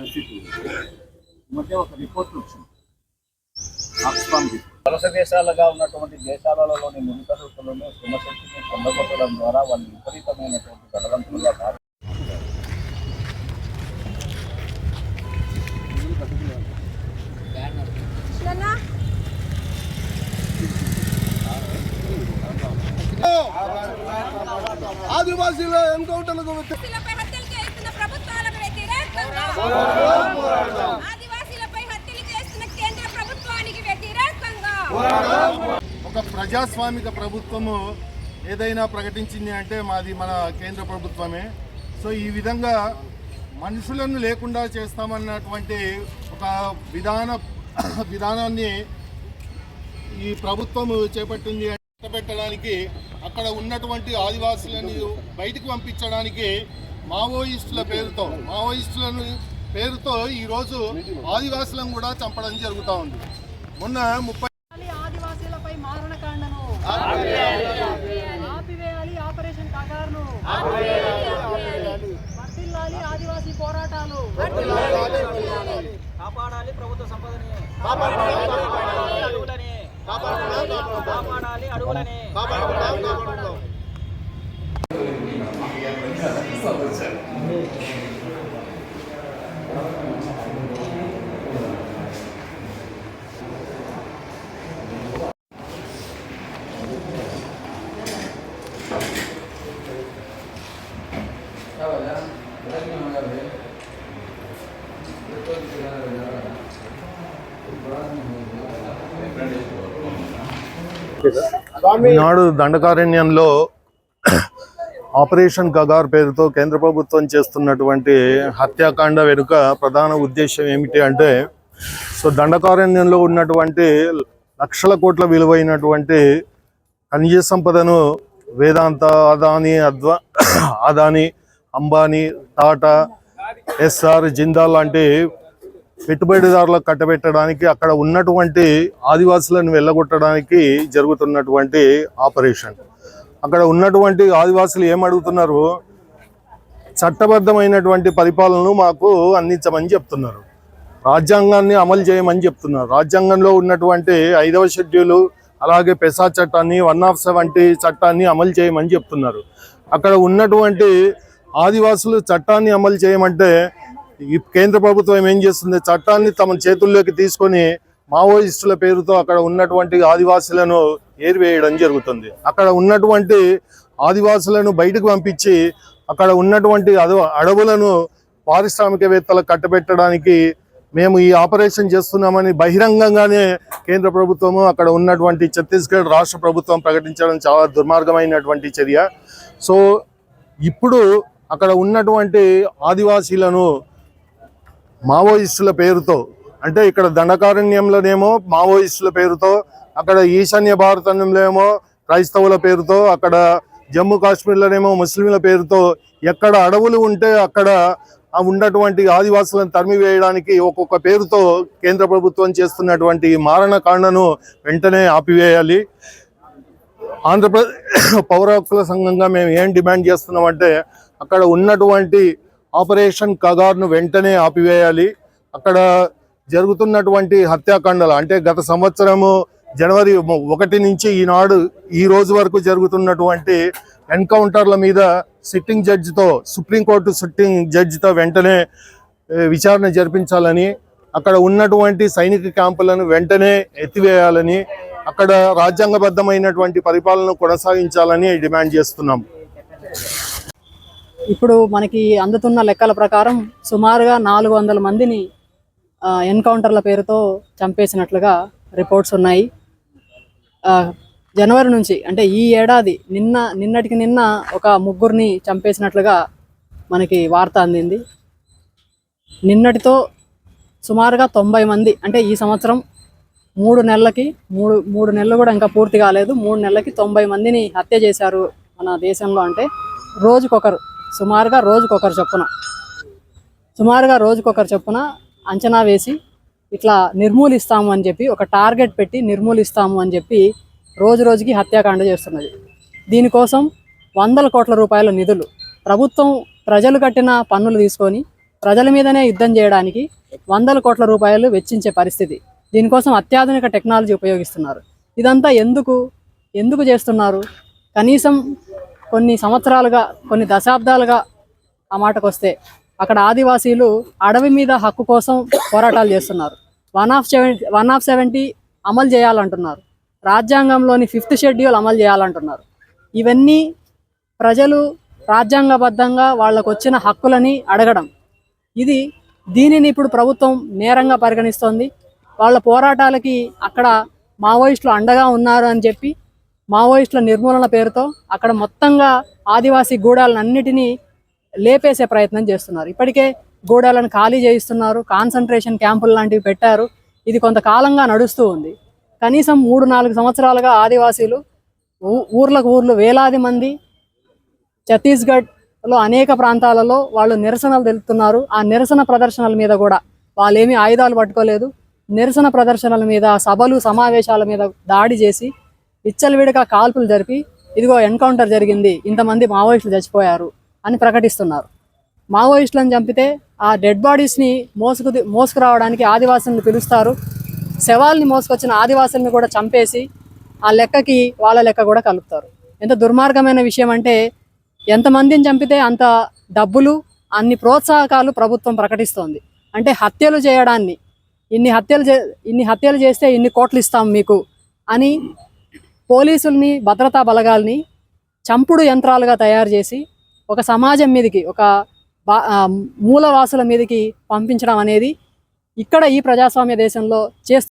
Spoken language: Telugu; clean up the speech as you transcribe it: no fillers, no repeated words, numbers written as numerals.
పరిస్థితి మధ్య ఒక రిపోర్ట్ వచ్చింది ఆక్స్ఫామ్ వలస దేశాలుగా ఉన్నటువంటి దేశాలలోని మునికరులను శ్రమశక్తిని పొందగొట్టడం ద్వారా వాళ్ళు విపరీతమైనటువంటి ధనవంతులుగా మారి ఆదివాసీల ఎన్కౌంటర్లకు ఒక ప్రజాస్వామిక ప్రభుత్వము ఏదైనా ప్రకటించింది అంటే మాది మన కేంద్ర ప్రభుత్వమే. సో ఈ విధంగా మనుషులను లేకుండా చేస్తామన్నటువంటి ఒక విధానాన్ని ఈ ప్రభుత్వము చేపట్టింది. పెట్టడానికి అక్కడ ఉన్నటువంటి ఆదివాసులను బయటకు పంపించడానికి మావోయిస్టుల పేరుతో ఈరోజు ఆదివాసులను కూడా చంపడం జరుగుతూ ఉంది. మొన్న 30 ఆదివాసీలపై మారణకాండను ఆపివేయాలి, ఆపరేషన్ కగార్ను వర్ధిల్లాలి, ఆదివాసీ పోరాటాలు కాపాడాలి, ప్రభుత్వ సంపదని కాపాడాలి, అడవులని ఈనాడు దండకారణ్యంలో ఆపరేషన్ కగార్ పేరుతో కేంద్ర ప్రభుత్వం చేస్తున్నటువంటి హత్యాకాండ వెనుక ప్రధాన ఉద్దేశం ఏమిటి అంటే, సో దండకారణ్యంలో ఉన్నటువంటి లక్షల కోట్ల విలువైనటువంటి ఖనిజ సంపదను వేదాంత, అదానీ, అంబానీ, టాటా, ఎస్ఆర్, జిందాల్ లాంటి పెట్టుబడిదారులకు కట్టబెట్టడానికి, అక్కడ ఉన్నటువంటి ఆదివాసులను వెళ్ళగొట్టడానికి జరుగుతున్నటువంటి ఆపరేషన్. అక్కడ ఉన్నటువంటి ఆదివాసులు ఏమడుగుతున్నారు? చట్టబద్ధమైనటువంటి పరిపాలనను మాకు అందించమని చెప్తున్నారు, రాజ్యాంగాన్ని అమలు చేయమని చెప్తున్నారు. రాజ్యాంగంలో ఉన్నటువంటి 5వ షెడ్యూలు అలాగే పెసా చట్టాన్ని, 170 చట్టాన్ని అమలు చేయమని చెప్తున్నారు. అక్కడ ఉన్నటువంటి ఆదివాసులు చట్టాన్ని అమలు చేయమంటే ఈ కేంద్ర ప్రభుత్వం ఏం చేస్తుంది? చట్టాన్ని తమ చేతుల్లోకి తీసుకొని మావోయిస్టుల పేరుతో అక్కడ ఉన్నటువంటి ఆదివాసులను ఏరివేయడం జరుగుతుంది. అక్కడ ఉన్నటువంటి ఆదివాసులను బయటకు పంపించి అక్కడ ఉన్నటువంటి అడవులను పారిశ్రామికవేత్తలకు కట్టబెట్టడానికి మేము ఈ ఆపరేషన్ చేస్తున్నామని బహిరంగంగానే కేంద్ర ప్రభుత్వము, అక్కడ ఉన్నటువంటి ఛత్తీస్గఢ్ రాష్ట్ర ప్రభుత్వం ప్రకటించడం చాలా దుర్మార్గమైనటువంటి చర్య. సో ఇప్పుడు అక్కడ ఉన్నటువంటి ఆదివాసీలను మావోయిస్టుల పేరుతో, అంటే ఇక్కడ దండకారణ్యంలోనేమో మావోయిస్టుల పేరుతో, అక్కడ ఈశాన్య భారతంలో ఏమో క్రైస్తవుల పేరుతో, అక్కడ జమ్మూ కాశ్మీర్లోనేమో ముస్లింల పేరుతో, ఎక్కడ అడవులు ఉంటే అక్కడ ఉన్నటువంటి ఆదివాసులను తరిమివేయడానికి ఒక్కొక్క పేరుతో కేంద్ర ప్రభుత్వం చేస్తున్నటువంటి మారణకాండను వెంటనే ఆపివేయాలి. ఆంధ్రప్రదేశ్ పౌర హక్కుల సంఘంగా మేము ఏం డిమాండ్ చేస్తున్నామంటే, అక్కడ ఉన్నటువంటి ఆపరేషన్ కగార్ను వెంటనే ఆపివేయాలి. అక్కడ జరుగుతున్నటువంటి హత్యాకాండలు, అంటే గత సంవత్సరము జనవరి 1 నుంచి ఈ రోజు వరకు జరుగుతున్నటువంటి ఎన్కౌంటర్ల మీద సిట్టింగ్ జడ్జితో, సుప్రీంకోర్టు సిట్టింగ్ జడ్జితో వెంటనే విచారణ జరిపించాలని, అక్కడ ఉన్నటువంటి సైనిక క్యాంపులను వెంటనే ఎత్తివేయాలని, అక్కడ రాజ్యాంగబద్ధమైనటువంటి పరిపాలన కొనసాగించాలని డిమాండ్ చేస్తున్నాం. ఇప్పుడు మనకి అందుతున్న లెక్కల ప్రకారం సుమారుగా 400 మందిని ఎన్కౌంటర్ల పేరుతో చంపేసినట్లుగా రిపోర్ట్స్ ఉన్నాయి. జనవరి నుంచి, అంటే ఈ ఏడాది నిన్నటికి నిన్న ఒక 3 చంపేసినట్లుగా మనకి వార్త అందింది. నిన్నటితో సుమారుగా 90 మంది, అంటే ఈ సంవత్సరం 3 నెలలకి 3 నెలలు కూడా ఇంకా పూర్తి కాలేదు, 3 నెలలకి 90 మందిని హత్య చేశారు మన దేశంలో. అంటే సుమారుగా రోజుకొకరు చొప్పున అంచనా వేసి ఇట్లా నిర్మూలిస్తాము అని చెప్పి, ఒక టార్గెట్ పెట్టి నిర్మూలిస్తాము అని చెప్పి రోజుకి హత్యాకాండ చేస్తున్నది. దీనికోసం 100 కోట్ల రూపాయల నిధులు ప్రభుత్వం ప్రజలు కట్టిన పన్నులు తీసుకొని ప్రజల మీదనే యుద్ధం చేయడానికి వందల కోట్ల రూపాయలు వెచ్చించే పరిస్థితి. దీనికోసం అత్యాధునిక టెక్నాలజీ ఉపయోగిస్తున్నారు. ఇదంతా ఎందుకు చేస్తున్నారు? కనీసం కొన్ని సంవత్సరాలుగా, కొన్ని దశాబ్దాలుగా ఆ మాటకు వస్తే అక్కడ ఆదివాసీలు అడవి మీద హక్కు కోసం పోరాటాలు చేస్తున్నారు. 170 అమలు చేయాలంటున్నారు. రాజ్యాంగంలోని 5th షెడ్యూల్ అమలు చేయాలంటున్నారు. ఇవన్నీ ప్రజలు రాజ్యాంగబద్ధంగా వాళ్ళకు వచ్చిన హక్కులని అడగడం. దీనిని ఇప్పుడు ప్రభుత్వం నేరంగా పరిగణిస్తోంది. వాళ్ళ పోరాటాలకి అక్కడ మావోయిస్టులు అండగా ఉన్నారు అని చెప్పి మావోయిస్టుల నిర్మూలన పేరుతో అక్కడ మొత్తంగా ఆదివాసీ గూడాలన్నిటినీ లేపేసే ప్రయత్నం చేస్తున్నారు. ఇప్పటికే గూడాలను ఖాళీ చేయిస్తున్నారు, కాన్సన్ట్రేషన్ క్యాంపులు లాంటివి పెట్టారు. ఇది కొంతకాలంగా నడుస్తూ ఉంది. కనీసం 3-4 సంవత్సరాలుగా ఆదివాసీలు ఊర్లు వేలాది మంది ఛత్తీస్గఢ్లో అనేక ప్రాంతాలలో వాళ్ళు నిరసనలు తెలుపుతున్నారు. ఆ నిరసన ప్రదర్శనల మీద కూడా వాళ్ళేమీ ఆయుధాలు పట్టుకోలేదు. నిరసన ప్రదర్శనల మీద, సభలు సమావేశాల మీద దాడి చేసి విచ్చలవిడిగా కాల్పులు జరిపి ఇదిగో ఎన్కౌంటర్ జరిగింది, ఇంతమంది మావోయిస్టులు చచ్చిపోయారు అని ప్రకటిస్తున్నారు. మావోయిస్టులను చంపితే ఆ డెడ్ బాడీస్ని మోసుకురావడానికి ఆదివాసులను పిలుస్తారు. శవాల్ని మోసుకొచ్చిన ఆదివాసుల్ని కూడా చంపేసి ఆ లెక్కకి వాళ్ళ లెక్క కూడా కలుపుతారు. ఎంత దుర్మార్గమైన విషయం అంటే, ఎంతమందిని చంపితే అంత డబ్బులు, అన్ని ప్రోత్సాహకాలు ప్రభుత్వం ప్రకటిస్తోంది. అంటే హత్యలు చేయడాన్ని, ఇన్ని హత్యలు చేస్తే ఇన్ని కోట్లు ఇస్తాం మీకు అని పోలీసుల్ని, భద్రతా బలగాల్ని చంపుడు యంత్రాలుగా తయారు చేసి ఒక సమాజం మీదకి, ఒక మూలవాసుల మీదకి పంపించడం అనేది ఇక్కడ ఈ ప్రజాస్వామ్య దేశంలో